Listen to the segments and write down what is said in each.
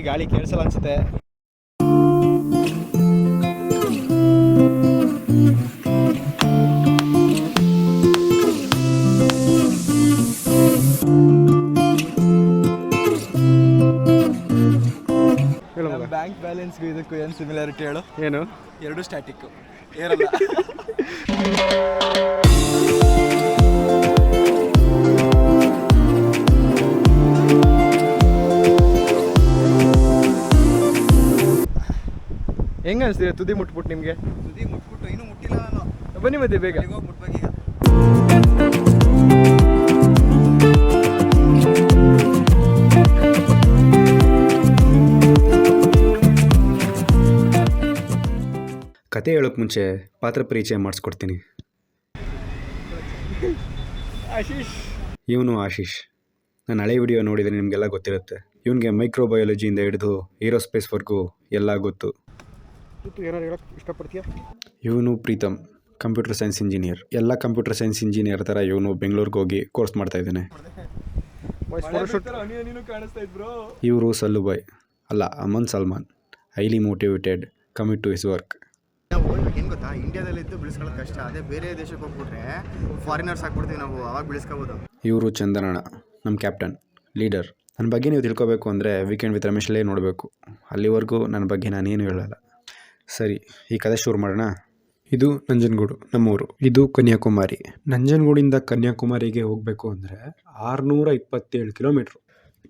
ಗಾಳಿ ಕೇಳಿಸಲ್ಲ ಅನ್ಸುತ್ತೆ. ಬ್ಯಾಂಕ್ ಬ್ಯಾಲೆನ್ಸ್ಗೂ ಇದಕ್ಕೂ ಏನು ಸಿಮಿಲಾರಿಟಿ ಹೇಳು? ಏನು? ಎರಡು ಸ್ಟ್ಯಾಟಿಕ್ಕು, ಏರಲ್ಲ. ಹೆಂಗ ಅನಿಸ್ತಿದೆ ತುದಿ ಮುಟ್ಬಿಟ್ಟು ನಿಮಗೆ? ತುದಿ ಮುಟ್ಬಿಟ್ಟು ಇನ್ನೂ ಮುಟ್ಟಿಲ್ಲ ನಾನು. ಬನ್ನಿ ಮತ್ತೆ ಬೇಗ ಹೋಗಿ ಮುಟ್ಬೇಕೀಗ. ಕತೆ ಹೇಳೋಕ್ಕೆ ಮುಂಚೆ ಪಾತ್ರ ಪರಿಚಯ ಮಾಡಿಸ್ಕೊಡ್ತೀನಿ. ಇವನು ಆಶೀಶ್. ನಾನು ಹಳೆ ವಿಡಿಯೋ ನೋಡಿದರೆ ನಿಮಗೆಲ್ಲ ಗೊತ್ತಿರುತ್ತೆ. ಇವನಿಗೆ ಮೈಕ್ರೋಬಯಾಲಜಿಯಿಂದ ಹಿಡಿದು ಏರೋಸ್ಪೇಸ್ವರೆಗೂ ಎಲ್ಲ ಗೊತ್ತು. ಏನಾರು ಹೇಳಕ್ಕೆ ಇಷ್ಟಪಡ್ತೀಯಾ? ಇವನು ಪ್ರೀತಮ್, ಕಂಪ್ಯೂಟರ್ ಸೈನ್ಸ್ ಇಂಜಿನಿಯರ್. ಎಲ್ಲ ಕಂಪ್ಯೂಟರ್ ಸೈನ್ಸ್ ಇಂಜಿನಿಯರ್ ಥರ ಇವನು ಬೆಂಗಳೂರಿಗೆ ಹೋಗಿ ಕೋರ್ಸ್ ಮಾಡ್ತಾ ಇದ್ದಾನೆ. ಇವರು ಸಲ್ಲುಬಾಯ್ ಅಲ್ಲ, Aman Salman. Highly motivated, commit to his work. ಏನು ಗೊತ್ತಾ, ಇಂಡಿಯಾದಲ್ಲಿದ್ದು ಬೆಳೆಸ್ಕೊಳ್ಳೋದು ಕಷ್ಟ. ಅದೇ ಬೇರೆ ದೇಶಕ್ಕೆ ಹೋಗ್ಬಿಟ್ರೆ ಫಾರಿನರ್ಸ್ ಹಾಕ್ಬಿಡ್ತೀವಿ ನಾವು, ಅವಾಗ ಬೆಳೆಸ್ಕೋಬೋದು. ಇವರು ಚಂದನಣ್ಣ, ನಮ್ಮ ಕ್ಯಾಪ್ಟನ್, ಲೀಡರ್. ನನ್ನ ಬಗ್ಗೆ ನೀವು ತಿಳ್ಕೊಬೇಕು ಅಂದರೆ ವೀಕೆಂಡ್ ವಿತ್ ರಮೇಶಲ್ಲೇ ನೋಡಬೇಕು. ಅಲ್ಲಿವರೆಗೂ ನನ್ನ ಬಗ್ಗೆ ನಾನೇನು ಹೇಳಲ್ಲ. ಸರಿ, ಈ ಕಥೆ ಶುರು ಮಾಡೋಣ. ಇದು ನಂಜನಗೂಡು, ನಮ್ಮೂರು. ಇದು ಕನ್ಯಾಕುಮಾರಿ. ನಂಜನಗೂಡಿಂದ ಕನ್ಯಾಕುಮಾರಿಗೆ ಹೋಗಬೇಕು ಅಂದರೆ 627 ಕಿಲೋಮೀಟ್ರು.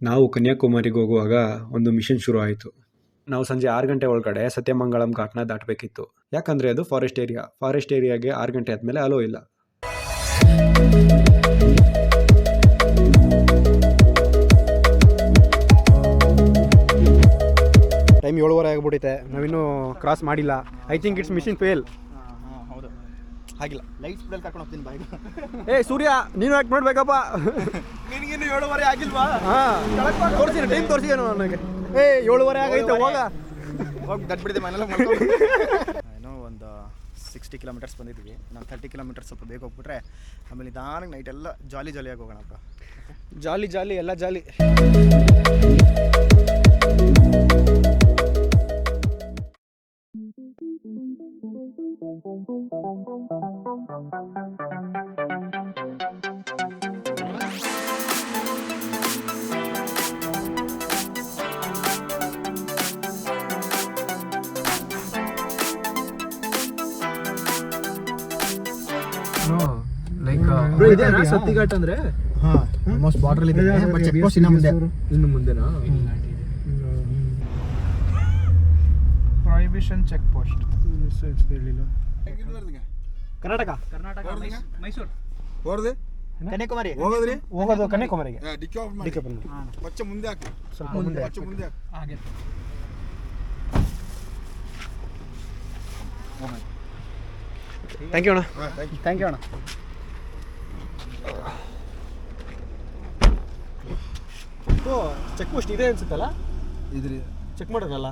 ನಾವು ಕನ್ಯಾಕುಮಾರಿಗೆ ಹೋಗುವಾಗ ಒಂದು ಮಿಷನ್ ಶುರು ಆಯಿತು. ನಾವು ಸಂಜೆ 6 ಗಂಟೆ ಒಳಗಡೆ ಸತ್ಯಮಂಗಳಂ ಘಾಟ್ನ ದಾಟಬೇಕಿತ್ತು. ಯಾಕಂದರೆ ಅದು ಫಾರೆಸ್ಟ್ ಏರಿಯಾ. ಫಾರೆಸ್ಟ್ ಏರಿಯಾಗೆ 6 ಗಂಟೆ ಆದಮೇಲೆ ಅಲೋ ಇಲ್ಲ. ಟೈಮ್ 7:15 ಆಗಿಬಿಟ್ಟೈತೆ, ನಾವಿನ್ನೂ ಕ್ರಾಸ್ ಮಾಡಿಲ್ಲ. I think it's mission fail. ಹೌದು, ಆಗಿಲ್ಲ. ಲೈಟ್ ಸ್ಪೀಡಲ್ಲಿ ಕರ್ಕೊಂಡು ಹೋಗ್ತೀನಿ ಬಾಯ್ಗ. ಸೂರ್ಯ, ನೀನು ಯಾಕೆ ನೋಡ್ಬೇಕಪ್ಪ? ನಿನಗಿನ್ನು 7:15 ಆಗಿಲ್ವಾ? ಹಾಂ, ತೋರಿಸಿ, ಟೈಮ್ ತೋರಿಸಿ ನನಗೆ. 7:15 ಆಗೈತೆ, ಹೋಗಿ ದಟ್ಬಿಡಿದೆ ಮನೆಲ್ಲ. ಏನೋ ಒಂದು 60 ಕಿಲೋಮೀಟರ್ಸ್ ಬಂದಿದ್ವಿ. ನಾವು 30 ಕಿಲೋಮೀಟರ್ಸ್ ಸ್ವಲ್ಪ ಬೇಗ ಹೋಗ್ಬಿಟ್ರೆ ಆಮೇಲೆ ನಿಧಾನಕ್ಕೆ ನೈಟ್ ಎಲ್ಲ ಜಾಲಿಯಾಗಿ ಹೋಗೋಣಪ್ಪ. ಜಾಲಿ ಎಲ್ಲ ಜಾಲಿ. ಸತ್ತಿಘಾಟ್ ಅಂದ್ರೆ ಆಲ್ಮೋಸ್ಟ್ ಬಾರ್ಡರ್ ಇದೆ. ಬಟ್ ಚೆಕ್ ಪೋಸ್ಟ್ ಇನ್ನು ಮುಂದೆನಾ? ಪ್ರೊಹಿಬಿಷನ್ ಚೆಕ್ ಪೋಸ್ಟ್ ಹೇಳಿಲ್ಲ. ಕರ್ನಾಟಕ, ಮೈಸೂರು ಕನ್ಯಾಕುಮಾರಿ ಹೋಗೋದು ಕನ್ಯಾಕುಮಾರಿಗೆ. ಪಚ್ಚ ಮುಂದೆ ಹಾಕಿ, ಸ್ವಲ್ಪ ಮುಂದೆ ಹಾಗೆ. ಥ್ಯಾಂಕ್ ಯು ಅಣ್ಣ. ಥ್ಯಾಂಕ್ ಯು ಅಣ್ಣ. ಚೆಕ್ ಪೋಸ್ಟ್ ಇದೆ ಅನ್ಸುತ್ತಲ್ಲ, ಇದ್ರಿ ಚೆಕ್ ಮಾಡೋದಲ್ಲ.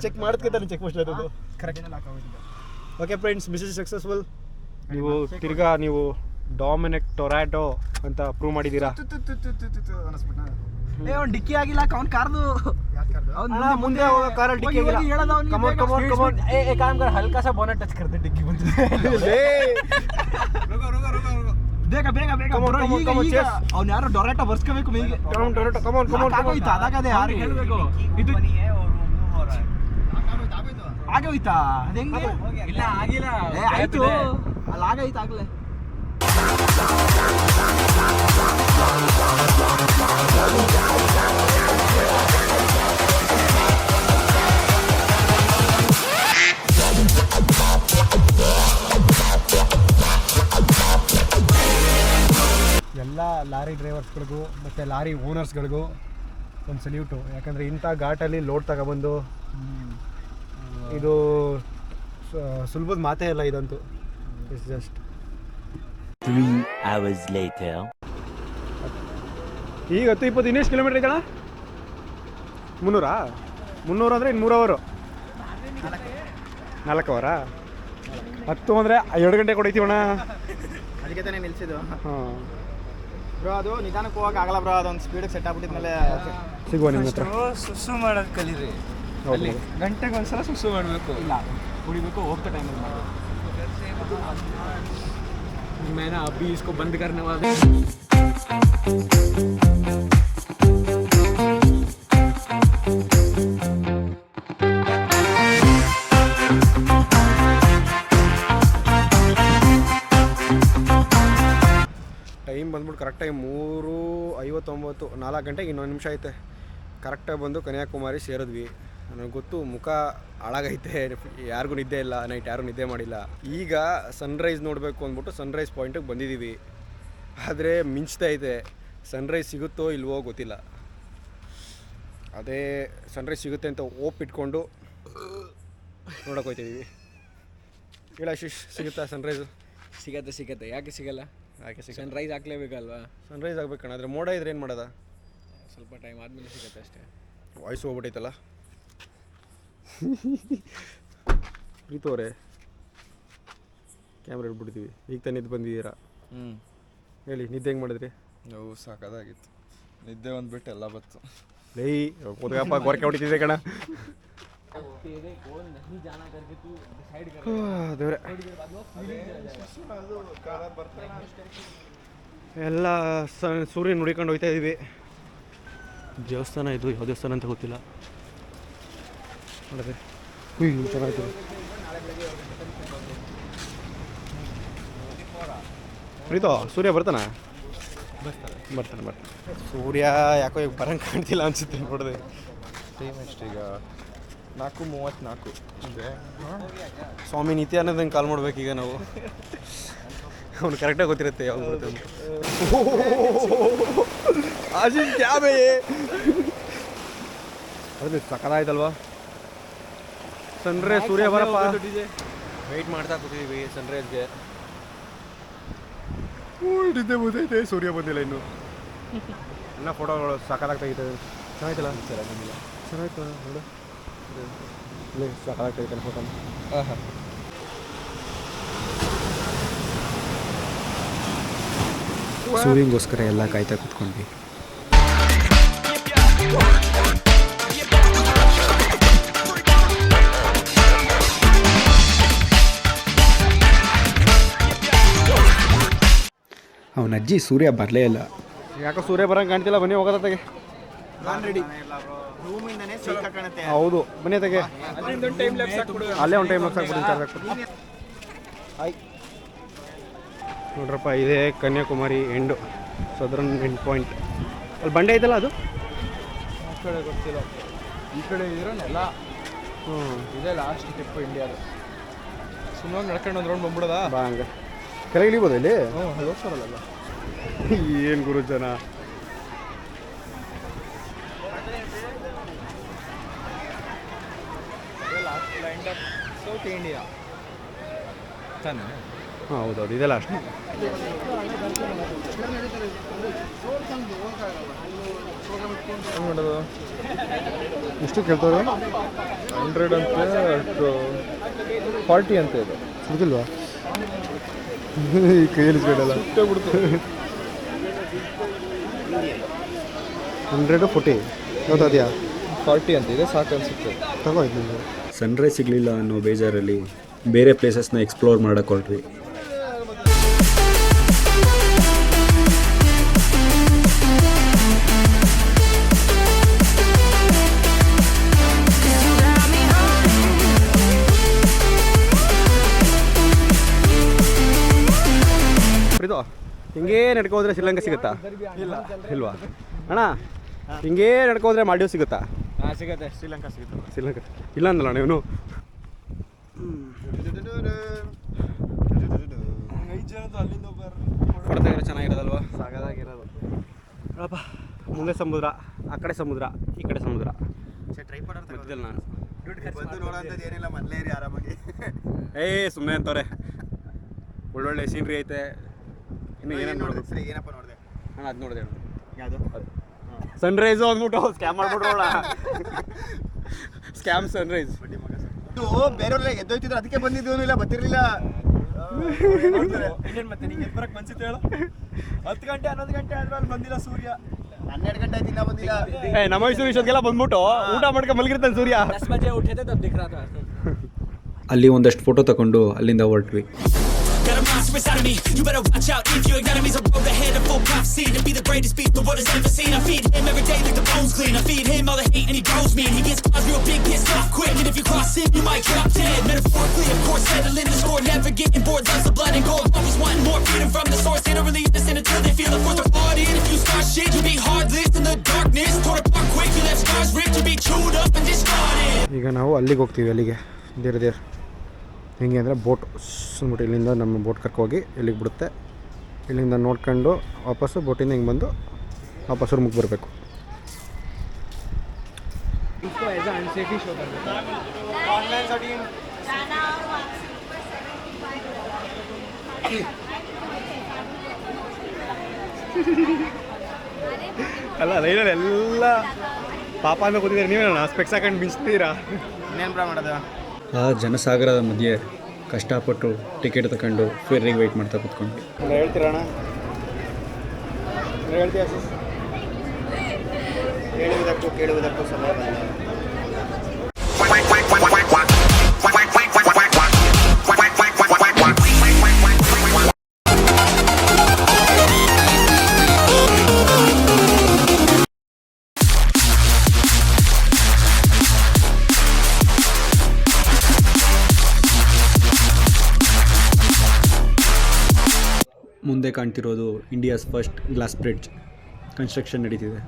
ಚೆಕ್ ಮಾಡೋದಕ್ಕೆ ಚೆಕ್ ಪೋಸ್ಟ್ ಇರೋದು. Okay friends, mission successful. ನೀವು ತಿರ್ಗಾ ನೀವು ಡೊಮಿನಿಕ್ ಟೊರಾಟೋ ಅಂತ ಪ್ರೂವ್ ಮಾಡಿದ್ದೀರಾ. ಅವ್ನು ಡಿಕ್ಕಿ ಆಗಿಲ್ಲ, ಅವ್ನು ಕಾರ್ದು ಮುಂದೆ ಹೋಗೋ ಕಾರಲ್ಲಿ ಡಿಕ್ಕಿ ಆಗಿಲ್ಲ. ಹಲ್ಕಾ ಸಾ ಬೋನಟ್ ಟಚ್ ಕರ್ದೆ ಡಿಕ್ಕಿ ಬಂದಿದೆ. ಬೇಗ ಅವ್ನು ಯಾರೋ ಡೊರಾಟೋ ಬರ್ಸ್ಕೋಬೇಕು ಮೇಗೆ. ಅದಾಗದೆ ಯಾರು ಹೇಳ್ಬೇಕು? ಇದು ಆಗೋಯ್ತಾ? ಅದು ಹೆಂಗೆ? ಇಲ್ಲ ಆಗಿಲ್ಲ. ಆಯ್ತು, ಅಲ್ಲಿ ಆಗೈತೆ ಆಗ್ಲೇ. ಎಲ್ಲ ಲಾರಿ ಡ್ರೈವರ್ಸ್ಗಳಿಗೂ ಮತ್ತು ಲಾರಿ ಓನರ್ಸ್ಗಳಿಗೂ ಒಂದು ಸಲ್ಯೂಟು. ಯಾಕಂದರೆ ಇಂಥ ಘಾಟಲ್ಲಿ ಲೋಡ್ ತಗೊಬಂದು ಇದು ಸುಲಭದ ಮಾತೇ ಇಲ್ಲ ಇದಂತೂ. It's just 3 hours later. ಈಗ 10-20 ಇನ್ನೆಷ್ಟು ಕಿಲೋಮೀಟ್ರ್ ಐತಣ್ಣ? 300 ಅಂದರೆ ಇನ್ನು 3 ಅವರು 4 ಅವರಾ? 10 ಅಂದರೆ 2 ಗಂಟೆ ಕೊಡೈತೀವಣ್ಣ. ಅದಕ್ಕೆ ತಾನೇ ನಿಲ್ಸಿದ್ದು. ಹಾಂ, ಬ್ರೋ ಅದು ನಿಧಾನಕ್ಕೆ ಹೋಗಕ್ಕೆ ಆಗಲ್ಲ ಬ್ರೋ, ಅದೊಂದು ಸ್ಪೀಡಿಗೆ ಸೆಟ್ ಆಗ್ಬಿಟ್ಟಿದ್ಮೇಲೆ ಸಿಗುವ ನಿಮ್ಮ ಹತ್ರ. ಸುಸು ಮಾಡೋದು ಕಲೀರಿ. ಅಲ್ಲಿ ಗಂಟೆಗೆ ಒಂದ್ಸಲ ಸುಸು ಮಾಡಬೇಕು. ಇಲ್ಲ ಕುಡಿಬೇಕು, ಹೋಗ್ತಾ ಟೈಮಲ್ಲಿ ಮಾಡಬೇಕು. मैंने अभी इसको बंद करने वाला. ಟೈಮ್ ಬಂದ್ಬಿಟ್ಟು ಕರೆಕ್ಟಾಗಿ 3:59, 4 ಗಂಟೆಗೆ ಇನ್ನೊಂದು ನಿಮಿಷ ಐತೆ. ಕರೆಕ್ಟಾಗಿ ಬಂದು ಕನ್ಯಾಕುಮಾರಿ ಸೇರಿದ್ವಿ. ನನಗೆ ಗೊತ್ತು ಮುಖ ಹಾಳಾಗೈತೆ, ಯಾರಿಗೂ ನಿದ್ದೆ ಇಲ್ಲ, ನೈಟ್ ಯಾರೂ ನಿದ್ದೆ ಮಾಡಿಲ್ಲ. ಈಗ ಸನ್ರೈಸ್ ನೋಡಬೇಕು ಅಂದ್ಬಿಟ್ಟು ಸನ್ರೈಸ್ ಪಾಯಿಂಟಿಗೆ ಬಂದಿದ್ದೀವಿ. ಆದರೆ ಮಿಂಚ್ತಾ ಇದೆ. ಸನ್ರೈಸ್ ಸಿಗುತ್ತೋ ಇಲ್ವೋ ಗೊತ್ತಿಲ್ಲ. ಅದೇ ಸನ್ರೈಸ್ ಸಿಗುತ್ತೆ ಅಂತ ಓಪ್ ಇಟ್ಕೊಂಡು ನೋಡೋಕೆ ಹೋಗ್ತಿದ್ದೀವಿ. ಹೇಳ ಆಶೀಶ್, ಸಿಗುತ್ತಾ ಸನ್ರೈಸು? ಸಿಗತ್ತೆ. ಯಾಕೆ ಸಿಗಲ್ಲ? ಯಾಕೆ ಸಿಗ ಸನ್ರೈಸ್ ಹಾಕ್ಲೇಬೇಕಲ್ವಾ? ಸನ್ರೈಸ್ ಆಗ್ಬೇಕಣ್ಣ. ಆದರೆ ಮೋಡ ಇದ್ರೆ ಏನು ಮಾಡೋದ? ಸ್ವಲ್ಪ ಟೈಮ್ ಆದಮೇಲೆ ಸಿಗುತ್ತೆ ಅಷ್ಟೇ. ವಾಯ್ಸ್ ಹೋಗ್ಬಿಟ್ಟೈತಲ್ಲ. ಪ್ರೀತವ್ರೆ, ಕ್ಯಾಮ್ರಾ ಇಟ್ಬಿಡ್ತೀವಿ. ಈಗ ತಾನೇ ನಿದ್ದೆ ಬಂದಿದ್ದೀರಾ? ಹೇಳಿ, ನಿದ್ದೆ ಹೆಂಗೆ ಮಾಡಿದ್ರಿ? ನೋವು ಸಾಕಾಗಿತ್ತು. ನಿದ್ದೆ ಒಂದು ಬಿಟ್ಟು ಎಲ್ಲ ಬತ್ತು. ಲೈ ಓದಪ್ಪ, ಗೊರಕೆ ಹೊಡಿತಿದ್ದೆ ಕಣ. ದೇವ್ರೆ, ಎಲ್ಲ ಸೂರ್ಯನ ನುಡಿಕೊಂಡು ಹೋಗ್ತಾ ಇದ್ದೀವಿ. ದೇವಸ್ಥಾನ ಇದು, ಯಾವ ದೇವಸ್ಥಾನ ಅಂತ ಗೊತ್ತಿಲ್ಲ. ನೋಡಿದ್ರೆ ಚೆನ್ನಾಗಿತ್ತು. ಪ್ರೀತೋ, ಸೂರ್ಯ ಬರ್ತಾನ? ಬರ್ತಾನೆ. ಸೂರ್ಯ ಯಾಕೋ ಈಗ ಬರಂಗೆ ಕಾಣ್ತಿಲ್ಲ ಅನ್ಸುತ್ತೆ ನೋಡಿದೆ. ಟೈಮ್ ಎಷ್ಟೀಗ? 4:34 ಇದೆ. ಸ್ವಾಮಿ ನಿತ್ಯಾನಂದಂಗೆ ಕಾಲ್ ಮಾಡ್ಬೇಕೀಗ ನಾವು. ಅವ್ನು ಕರೆಕ್ಟಾಗಿ ಗೊತ್ತಿರುತ್ತೆ ಯಾವಾಗ ಬರುತ್ತೆ ಅಂತ. ಆಶೀಶ್ ಕ್ಯಾಬೇ ಅದು ಸಕ್ಕದಾಯ್ತಲ್ವಾ ಸನ್ರೈಸ್? ಸೂರ್ಯ ಬರಪ್ಪ. ವೆಯ್ಟ್ ಮಾಡ್ತಾ ಕೂತಿದ್ದೀವಿ ಸನ್ರೈಸ್ಗೆ. ನಿದ್ದೆ ಬಂದೈತೆ, ಸೂರ್ಯ ಬಂದಿಲ್ಲ ಇನ್ನು. ಎಲ್ಲ ಫೋಟೋಗಳು ಸಕ್ಕದಾಗಿ ತೆಗಿತದೆ. ಚೆನ್ನಾಯ್ತಲ್ಲ? ಚೆನ್ನಾಯ್ತು ನೋಡು. ಇಲ್ಲಿ ಸಕ್ಕದಾಗಿ ತೆಗಿತಾನೆ ಫೋಟೋ. ಸೂರ್ಯಂಗೋಸ್ಕರ ಎಲ್ಲ ಕಾಯ್ತಾ ಕೂತ್ಕೊಂಡ್ವಿ. ಅವನ ಅಜ್ಜಿ ಸೂರ್ಯ ಬರಲೇ ಇಲ್ಲ. ಯಾಕೋ ಸೂರ್ಯ ಬರಂಗೆ ಕಾಣ್ತಿಲ್ಲ. ಬನ್ನಿ ಹೋಗೋದ ತೆಗೆ. ನಾನು ರೆಡಿ. ರೂಮಿಂದನೇ ಸಿಕ್ಕ ಕಾಣುತ್ತೆ. ಹೌದು, ಬನ್ನಿ ತೆಗೆ. ಅಲ್ಲೇ ಒಂದು ಟೈಮ್ ಲ್ಯಾಪ್ಸ್ ಹಾಕ್ಬಿಟ್ಟು ಹಾಯ್ ನೋಡ್ರಪ್ಪ, ಇದೇ Kanyakumari end, southern end point. ಅಲ್ಲಿ ಬಂಡೆ ಐತಲ್ಲ ಅದು? ಆ ಕಡೆ ಗೊತ್ತಿಲ್ಲ. ಈ ಕಡೆ ಇದ್ರನ್ನೆಲ್ಲ ಇದೇ ಲಾಸ್ಟ್ ಟ್ರಿಪ್ ಇಂಡಿಯಾದ. ಸುಮ್ಮನೆ ನಡ್ಕೊಂಡು ಒಂದು ರೌಂಡ್ ಬಂದ್ಬಿಡೋದಾ? ಬಾ ಹಂಗೆ ಕೆಳಗೆ ಇಳಿಬೋದು ಇಲ್ಲಿ. ಅಲ್ಲಿ ಹೋಗ್ತಾರಲ್ಲ. ಏನು ಗುರು ಜನ. Last lined up south India ತಾನೆ? ಹಾಂ ಹೌದೌದು, ಇದೆ ಲಾಸ್ಟ್. ಮಾಡೋದು ಎಷ್ಟು ಕೇಳ್ತಾರೆ? 100 ಅಂತೆ, 40 ಅಂತ ಇದೆ. ಗೊತ್ತಿಲ್ವಾ? ಈ ಕೈಯಲ್ಲಿ ಬೇಡಲ್ಲ. 140 ಯಾವ್ದು? 40 ಅಂತ ಇದೆ, ಸಾಕು ಅನ್ಸುತ್ತೆ. ತಗೋಯ್ತು ನಿಮಗೆ. ಸನ್ರೈಸ್ ಸಿಗಲಿಲ್ಲ ಅನ್ನೋ ಬೇಜಾರಲ್ಲಿ ಬೇರೆ ಪ್ಲೇಸಸ್ನ ಎಕ್ಸ್ಪ್ಲೋರ್ ಮಾಡೋಕ್ಕೆ ಹೊರಟ್ವಿ. ಇದು ಹಿಂಗೇ ನಡ್ಕೋದ್ರೆ ಶ್ರೀಲಂಕಾ ಸಿಗುತ್ತಾ? ಇಲ್ವಾ ಅಣ್ಣ? ಹಿಂಗೇ ನಡ್ಕೋದ್ರೆ ಮಾಲ್ಡೀವ್ ಸಿಗುತ್ತಾ? ಸಿಗತ್ತೆ. ಶ್ರೀಲಂಕಾ ಸಿಗುತ್ತೆ. ಶ್ರೀಲಂಕಾ ಇಲ್ಲ ಅಂದಲ್ಲ ನೀನು. ಫೋಟೋ ತೆಗೆದ್ರೆ ಚೆನ್ನಾಗಿರೋದಲ್ವಾ? ಸಾಗದಾಗಿರೋದು. ಅಪ್ಪ, ಮುಂದೆ ಸಮುದ್ರ, ಆ ಕಡೆ ಸಮುದ್ರ, ಈ ಕಡೆ ಸಮುದ್ರ. ಟ್ರೈ ಮಧ್ಯದಲ್ಲಿ ನಾನು ಬಂದು ನೋಡೋಂಥದ್ದು ಏನಿಲ್ಲ, ಮೊದಲೇ ಇರಿ ಆರಾಮಾಗಿ. ಸುಮ್ಮನೆ ಅಂತವ್ರೆ. ಒಳ್ಳೊಳ್ಳೆ ಸೀನ್ರಿ ಐತೆ. ಇನ್ನು ಏನೇನು ನೋಡೋದು? ಸರಿ, ಏನಪ್ಪ ನೋಡಿದೆ ನಾನು ಅದು ನೋಡಿದೆ. ಯಾವುದು? ಸನ್ರೈಸು ಅಂದ್ಬಿಟ್ಟು ಸ್ಕ್ಯಾಮ್ ಮಾಡ್ಬಿಟ್ರೋಳ. Scam Sunrise. ಇದು ಬೇರೆಯವ್ರೆಲ್ಲ ಎದ್ದೋಯ್ತಿದ್ರು, ಅದಕ್ಕೆ ಬಂದಿದ್ದು ಇಲ್ಲ, ಬರ್ತಿರ್ಲಿಲ್ಲ. ಮತ್ತೆ ನಿಂಗೆ ಬರಕ್ಕೆ ಮನ್ಸಿತ್ತು ಹೇಳು 10 ಗಂಟೆ 11 ಗಂಟೆ ಆದ್ರೂ ಅಲ್ಲಿ ಬಂದಿಲ್ಲ ಸೂರ್ಯ 12 ಗಂಟೆ ಆಯ್ತು ಇನ್ನೂ ಬಂದಿಲ್ಲ. ನಮ್ಮ ಮೈಸೂರು ಇಷ್ಟೊತ್ತಿಗೆಲ್ಲ ಬಂದ್ಬಿಟ್ಟು ಊಟ ಮಾಡ್ಕೊಂಡು ಮಲಗಿರ್ತಾನೆ ಸೂರ್ಯ. 10 बजे उठे थे तब दिख रहा था. ಅಲ್ಲಿ ಒಂದಷ್ಟು ಫೋಟೋ ತಗೊಂಡು ಅಲ್ಲಿಂದ ಹೊರಟ್ವಿ. Got a monster inside of me, you better watch out. If your enemy's a road ahead, a full prophecy to be the greatest beast the world has ever seen. I feed him every day like the bones clean. I feed him all the hate and he grows me. And he gets cause real big, pissed off quick. And if you cross him, you might drop dead. Metaphorically, of course, settling the score, never getting bored. Loves the blood and gore, always wanting more. Freedom from the source, they don't really listen until they feel the force to flood in. If you start shit, you be heartless in the darkness. Torn apart quick, you left scars ripped, you be chewed up and discarded. ಈಗ ನಾವು ಅಲ್ಲಿಗೆ ಹೋಗ್ತೀವಿ. ಅಲ್ಲಿಗೆ there ಹೆಂಗೆ ಅಂದರೆ boat ಅಂದ್ಬಿಟ್ಟು ಇಲ್ಲಿಂದ ನಮ್ಮ ಬೋಟ್ ಕರ್ಕೋಗಿ ಇಲ್ಲಿಗೆ ಬಿಡುತ್ತೆ. ಇಲ್ಲಿಂದ ನೋಡ್ಕೊಂಡು ವಾಪಸ್ಸು ಬೋಟಿಂದ ಹಿಂಗೆ ಬಂದು ವಾಪಸ್ ರೂಮಿಗೆ ಬರಬೇಕು. इसको एज अनसेफ ही शो कर देता है. ಅಲ್ಲ ರೈಲಲ್ಲಿ ಎಲ್ಲ ಪಾಪ ಅಂತ ಕೂತಿದ್ದಾರೆ, ನೀವೇನ ಸ್ಪೆಕ್ಸ್ ಹಾಕೊಂಡು ಮಿಂಚ್ತೀರಾ? ಇನ್ನೇನು ಬ್ರಾ ಮಾಡೋದು? ಆ ಜನಸಾಗರದ ಮಧ್ಯೆ ಕಷ್ಟಪಟ್ಟು ಟಿಕೆಟ್ ತಗೊಂಡು ಫೇರಿಗೆ ವೆಯ್ಟ್ ಮಾಡ್ತಾ ಕೂತ್ಕೊಂಡ್ವಿ. ಹೇಳ್ತೀರಣ್ಣ? ಹೇಳ್ತೀಯ? ಕೇಳುವುದಕ್ಕೂ ಸಮಯ ಬಂದ. ಮುಂದೆ ಕಾಣ್ತಿರೋದು India's first glass bridge construction ನಡೀತಿದೆ.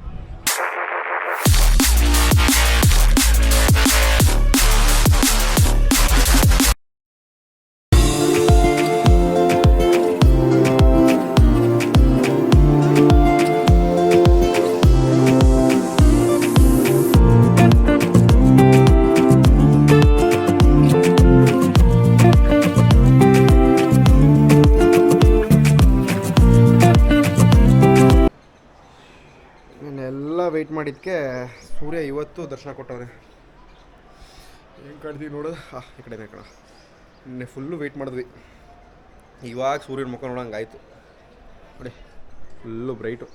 ಎಲ್ಲ ವೆಯ್ಟ್ ಮಾಡಿದ್ದಕ್ಕೆ ಸೂರ್ಯ ಇವತ್ತು ದರ್ಶನ ಕೊಟ್ಟವ್ರೆ. ಹೆಂಗೆ ಕಾಣ್ತೀವಿ ನೋಡೋದು. ಈ ಕಡೆನೇ ಕಣ. ನಿನ್ನೆ ಫುಲ್ಲು ವೆಯ್ಟ್ ಮಾಡಿದ್ವಿ, ಇವಾಗ ಸೂರ್ಯನ ಮುಖ ನೋಡೋಂಗೆ ಆಯಿತು ನೋಡಿ, ಫುಲ್ಲು ಬ್ರೈಟು.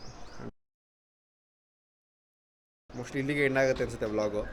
ಮೋಸ್ಟ್ಲಿ ಇಲ್ಲಿಗೆ ಎಂಡ್ ಆಗುತ್ತೆ ಅನಿಸುತ್ತೆ ವ್ಲಾಗು.